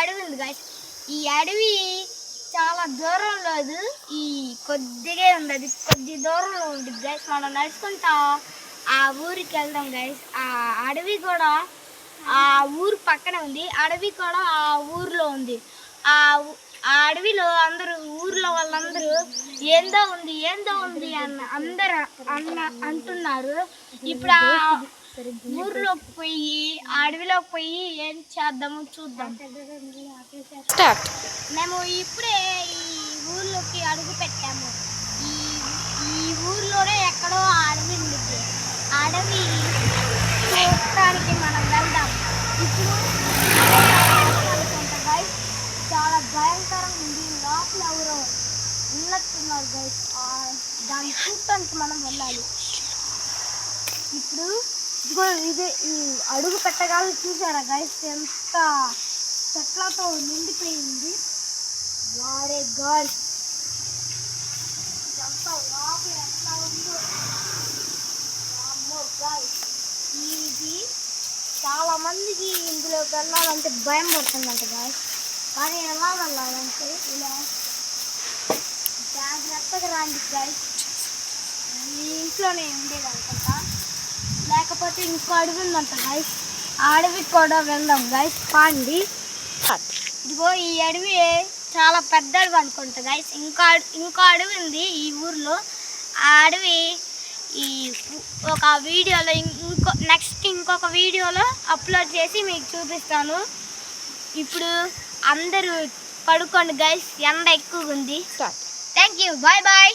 అడవి ఉంది గైస్. ఈ అడవి చాలా దూరం లేదు, ఈ కొద్దిగా ఉంది, అది కొద్ది దూరంలో ఉంది గైస్. మనం నడుచుకుంటా ఆ ఊరికి వెళ్దాం గైస్. ఆ అడవి కూడా ఆ ఊరు పక్కనే ఉంది, అడవి కూడా ఆ ఊర్లో ఉంది. ఆ అడవిలో అందరూ ఊర్లో వాళ్ళందరూ ఏందో ఉంది అందరు అంటున్నారు. ఇప్పుడు ఆ ఊర్లోకి పోయి అడవిలోకి పోయి ఏం చేద్దాము చూద్దాం. మేము ఇప్పుడే ఈ ఊర్లోకి అడుగు పెట్టాము. ఈ ఈ ఊర్లోనే ఎక్కడో అడవి ఉంది. అడవి చూడటానికి మనం వెళ్దాం. ఇప్పుడు చాలా భయంకరంగా ఉంది, లోపల ఎవరో ఉన్నట్టున్నారు గైస్. దాన్ని చూడటానికి మనం వెళ్ళాలి. ఇప్పుడు ఇది ఈ అడుగు పెట్టగానే చూసారా గైస్, ఎంత చెట్లతో నిండిపోయింది. వారే గాడ్, ఇదంతా లోపల ఎట్లా ఉందో గైస్. ఇది చాలా మందికి ఇందులోకి వెళ్ళాలంటే భయం పడుతుందంట గైస్. కానీ ఎలా వెళ్ళాలంటే ఇలా జాగ్రత్తగా రాండి గైస్. ఈ ఇంట్లోనే ఉండేది అనుకుంటా, లేకపోతే ఇంకో అడవి ఉందంట గైస్. ఆ అడవికి కూడా వెళ్దాం గైస్, పాండి. ఇదిగో ఈ అడవి చాలా పెద్ద అడవి అనుకుంటా గైస్. ఇంకో అడవి ఉంది ఈ ఊర్లో. ఆ అడవి ఈ ఒక వీడియోలో ఇంకొక వీడియోలో అప్లోడ్ చేసి మీకు చూపిస్తాను. ఇప్పుడు అందరూ పడుకోండి గైస్, ఎండ ఎక్కువగా ఉంది. Thank you, bye bye.